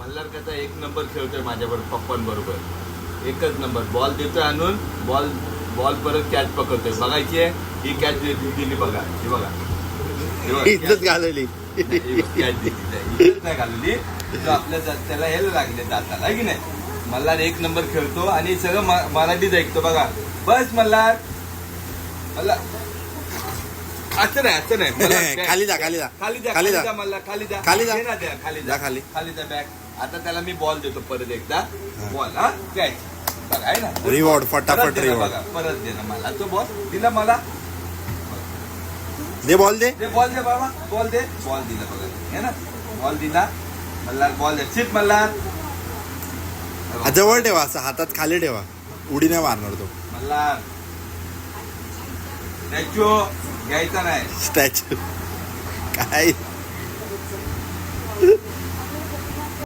मल्हार कसा एक नंबर खेळतोय माझ्याबरोबर पप्पांबरोबर. एकच नंबर बॉल देतोय आणून, बॉल परत कॅच पकडतोय. बघायची आहे ही कॅच दिली बघा, ही बघा इज्जत घालवली. कॅच दिली नाही घालवली. तो आपल्या त्याला यायला लागले दाताला की नाही. मल्हार एक नंबर खेळतो आणि सगळं मराठीच ऐकतो बघा. बस मल्हार मल्हार असं नाही खाली जा खाली जा खाली खाली जा. जा मल्हार खाली जा खाली जा. ये ना द्या, खाली जा खाली. खाली जा बॅग. आता त्याला मी बॉल देतो परत एकदा. बॉल हा कॅच बघा आहे ना. रिवॉर्ड परत फटाफट दे ना रिवॉर्ड. बघा, परत दे ना मला तो बॉल. दिला मला. दे बॉल दे. दे बॉल दे बाबा, बॉल दे. बॉल दिला बघा है ना. बॉल दिला मल्हार. बॉल दे चित मल्हार. जवळ ठेवा, असं हातात खाली ठेवा, उडी नाही मारणार तो. मल्हार स्टॅच्यू घ्यायचा नाही. स्टॅच्यू काय